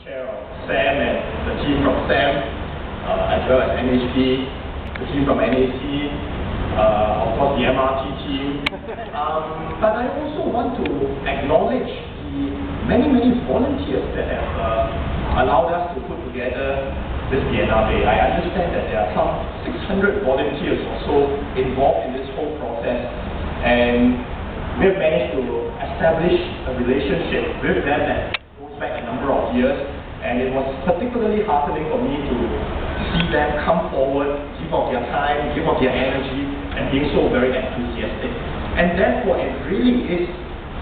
chair of SAM and the team from SAM, as well as NHB, the team from NAC, of course the MRT team. But I also want to acknowledge the many volunteers that have allowed us to put together this Biennale. I understand that there are some 600 volunteers or so involved in this whole process, and we have managed to establish a relationship with them that goes back a number of years, and it was particularly heartening for me to see them come forward, give of their time, give of their energy, and being so very enthusiastic. And therefore it really is,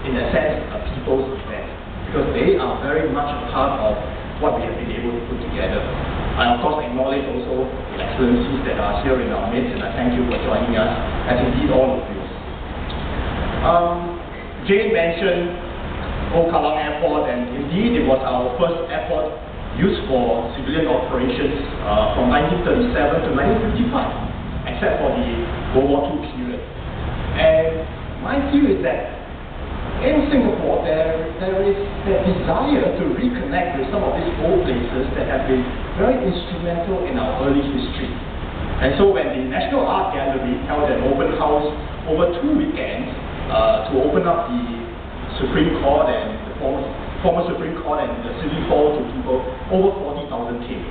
in a sense, a people's event, because they are very much a part of what we have been able to put together. I of course acknowledge also the excellencies that are here in our midst, and I thank you for joining us, as indeed all of you. Jane mentioned Old Kallang Airport, and indeed it was our first airport used for civilian operations from 1937 to 1955, except for the World War II period. And my view is that in Singapore there is the desire to reconnect with some of these old places that have been very instrumental in our early history. And so when the National Art Gallery held an open house over 2 weekends to open up the Supreme Court and the former Supreme Court and the City Hall to people, over 40,000 came.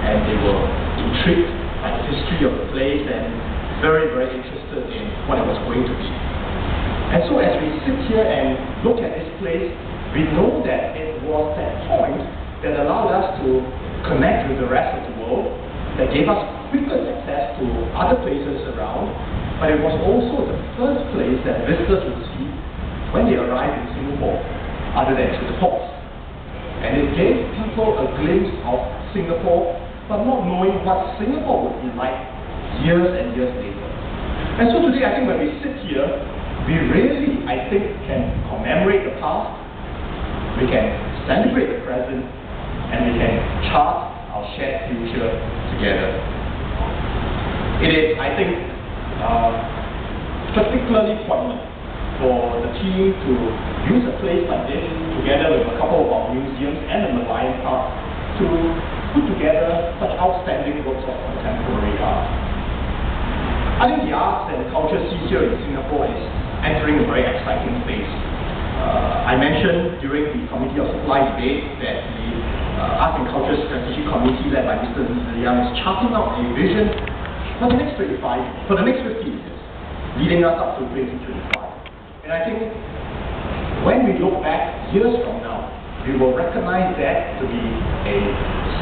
And they were intrigued by the history of the place and very interested in what it was going to be. And so as we sit here and look at this place, we know that it was that point that allowed us to connect with the rest of the world, that gave us quicker access to other places around, but it was also the first place that visitors would see when they arrived in Singapore, other than to the ports. And it gave people a glimpse of Singapore, but not knowing what Singapore would be like years and years later. And so today, I think when we sit here, we really, I think, can commemorate the past, we can celebrate the present, and we can chart our shared future together. It is, I think, particularly poignant for the team to use a place like this, together with a couple of our museums and the Malayan Park, to put together such outstanding works of contemporary art. I think the arts and culture scene here in Singapore is entering a very exciting phase. I mentioned during the Committee of Supply debate that the Arts and Culture Strategy Committee led by Mr. Liang is charting out a vision for the next 50 years, leading us up to 2025. And I think when we look back years from now, we will recognize that to be a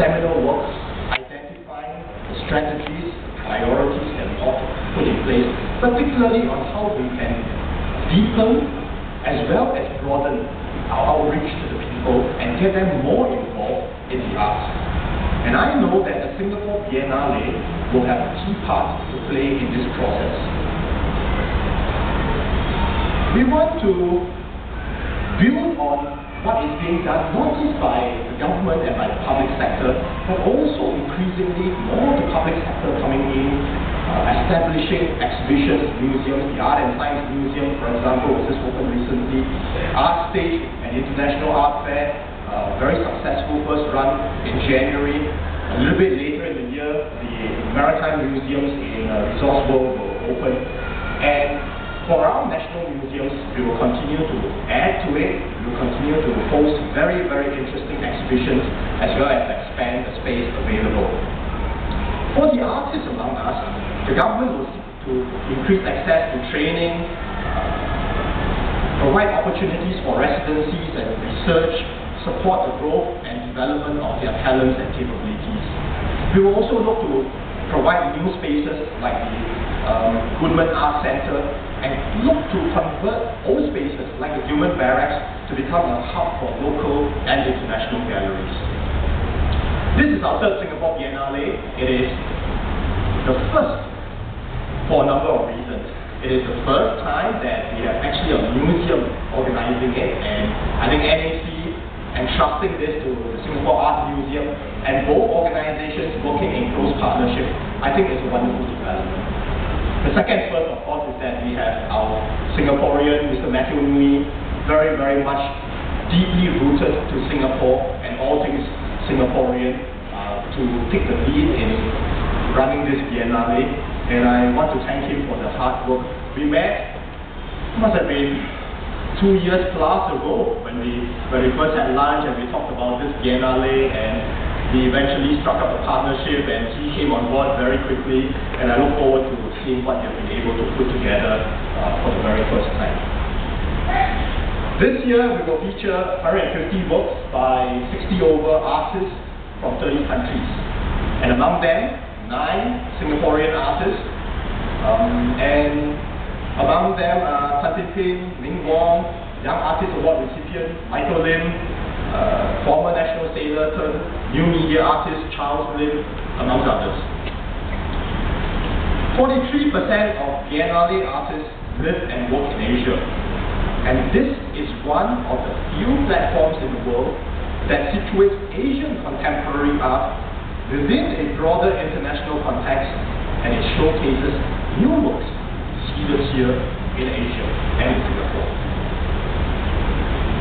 seminal work identifying the strategies, priorities that we ought to put in place, particularly on how we can deepen as well as broaden our outreach to the people and get them more involved in the arts. And I know that the Singapore Biennale will have a key part to play in this process. We want to build on what is being done not just by the government and by the public sector, but also increasingly more of the public sector coming in, establishing exhibitions, museums. The Art and Science Museum, for example, was just opened recently. Art Stage, an international art fair, very successful first run in January. A little bit later in the year, the Maritime Museums in Resource World will open. And for our national museums, we will continue to add to it. We will continue to host very interesting exhibitions, as well as expand the space available. For the artists among us, the government will seek to increase access to training, provide opportunities for residencies and research, support the growth and development of their talents and capabilities. We will also look to provide new spaces like the Goodman Art Center, and look to convert old spaces like the Human Barracks to become a hub for local and international galleries. This is our third Singapore Biennale. It is the first for a number of reasons. It is the first time that we have actually a museum organizing it, and I think NAC entrusting this to the Singapore Art Museum and both organizations working in close partnership, I think is a wonderful development. The second first, of course, is that we have our Singaporean, Mr. Matthew Nui, very much deeply rooted to Singapore and all Singaporean to take the lead in running this Biennale, and I want to thank him for the hard work. We met, must have been 2 years plus ago when we first had lunch and we talked about this Biennale, and we eventually struck up a partnership and he came on board very quickly, and I look forward to seeing what you've been able to put together for the very first time. This year we will feature 150 works by 60 over artists from 30 countries, and among them 9 Singaporean artists, and among them Tan Tin Pin, Ming Wong, Young Artist Award recipient Michael Lim, former National Sailor turned new media artist Charles Lim, among others. 43% of Biennale artists live and work in Asia, and this is one of the few platforms in the world that situates Asian contemporary art within a broader international context, and it showcases new works seeded here in Asia and in Singapore.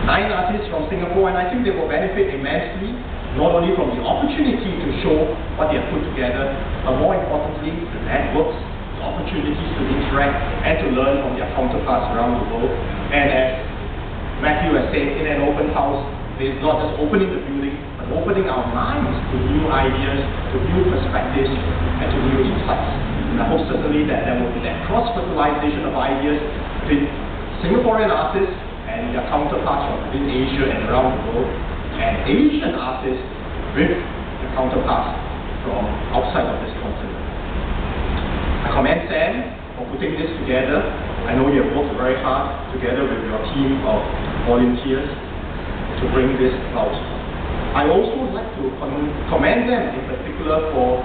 9 artists from Singapore, and I think they will benefit immensely, not only from the opportunity to show what they have put together, but more importantly, the networks, the opportunities to interact and to learn from their counterparts around the world. And as Matthew has said, in an open house, it is not just opening the building, but opening our minds to new ideas, to new perspectives, and to new insights. And I hope certainly that there will be that cross-fertilization of ideas between Singaporean artists and their counterparts from within Asia and around the world, and Asian artists with the counterparts from outside of this continent. I commend Sam for putting this together. I know you have worked very hard together with your team of volunteers to bring this about. I also would like to commend them in particular for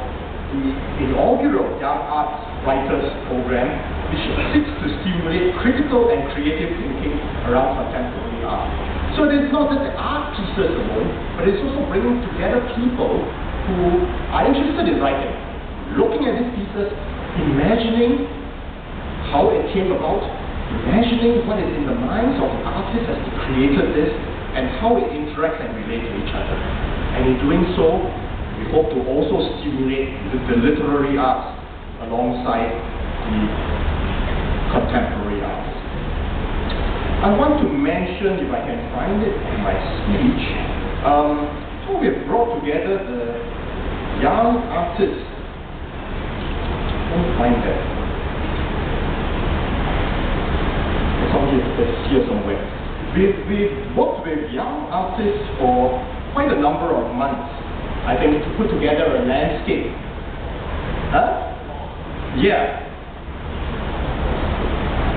the inaugural Young Arts Writers Program, which seeks to stimulate critical and creative thinking around contemporary art. So it is not just the art pieces alone, but it's also bringing together people who are interested in writing, looking at these pieces, imagining how it came about, imagining what is in the minds of the artists as they created this, and how it interacts and relates to each other. And in doing so, we hope to also stimulate the literary arts alongside the contemporary arts. I want to mention, if I can find it in my speech, how we have brought together the young artists. I don't find that. It's here somewhere. We've worked with young artists for quite a number of months, I think, to put together a landscape. Huh? Yeah.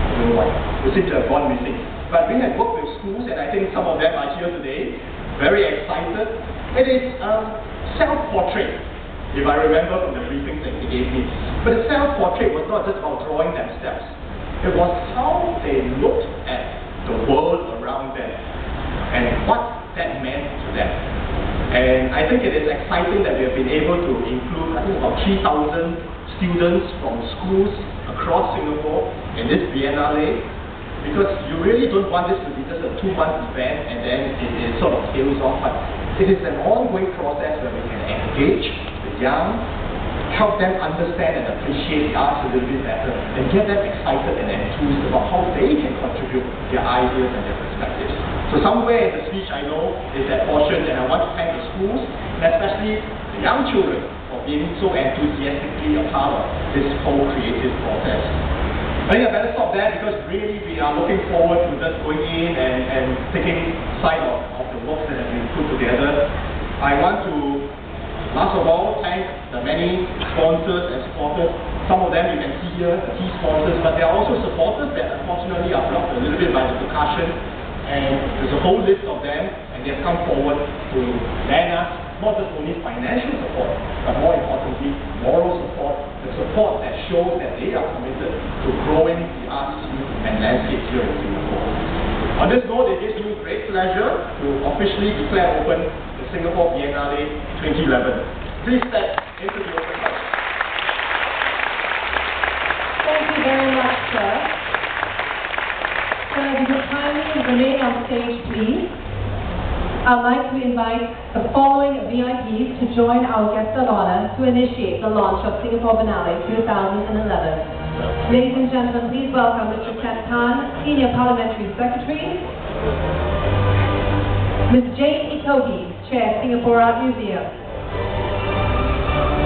I don't know why. We seem to have gone missing. But we had worked with schools, and I think some of them are here today, very excited. It is self-portrait, if I remember from the briefings that he gave me. But the self-portrait was not just about drawing themselves. It was how they looked at the world around them and what that meant to them. And I think it is exciting that we have been able to include, I think, about 3,000 students from schools across Singapore in this Biennale, because you really don't want this to be just a 2-month event and then it sort of tails off, but it is an ongoing process where we can engage the young, help them understand and appreciate the arts a little bit better, and get them excited and enthused about how they can contribute their ideas and their perspectives. So somewhere in the speech I know is that portion, and I want to thank the schools, and especially the young children, for being so enthusiastically a part of this whole creative process. I think I better stop there, because really we are looking forward to just going in and taking sight of the works that have been put together. I want to, last of all, thank the many sponsors and supporters. Some of them you can see here, the key sponsors, but there are also supporters that unfortunately are blocked a little bit by the percussion, and there's a whole list of them, and they have come forward to lend us not just only financial support, but more importantly, moral support, the support that shows that they are committed to growing the art scene and landscape here in Singapore. On this note, it gives me great pleasure to officially declare open the Singapore Biennale 2011. Please step into the open house. Thank you very much, sir. Sir, if you could kindly remain on stage, please. I'd like to invite the following VIPs to join our guest of honor to initiate the launch of Singapore Biennale 2011. Ladies and gentlemen, please welcome Mr. Sam Tan, Senior Parliamentary Secretary, Ms. Jane Itogi, Chair, Singapore Art Museum,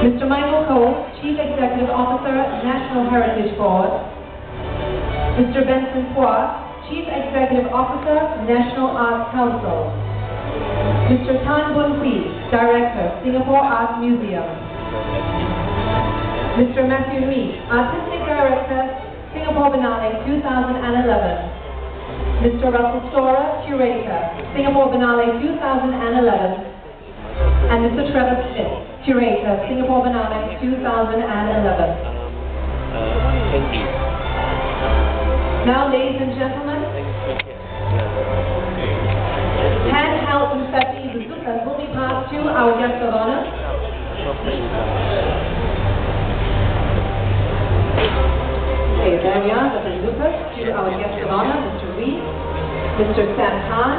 Mr. Michael Cole, Chief Executive Officer, National Heritage Board, Mr. Benson Phua, Chief Executive Officer, National Arts Council, Mr. Tan Boon Hui, Director, Singapore Art Museum, Mr. Matthew Nui, Artistic Director, Singapore Biennale 2011, Mr. Russell Storer, Curator, Singapore Biennale 2011, and Mr. Trevor Smith, Curator, Singapore Biennale 2011. Now, ladies and gentlemen, handheld confetti bazookas will be passed to our guest of honor. Okay, there we are, the bazookas to our guest of honor, Mr. Lee, Mr. Sam Tan,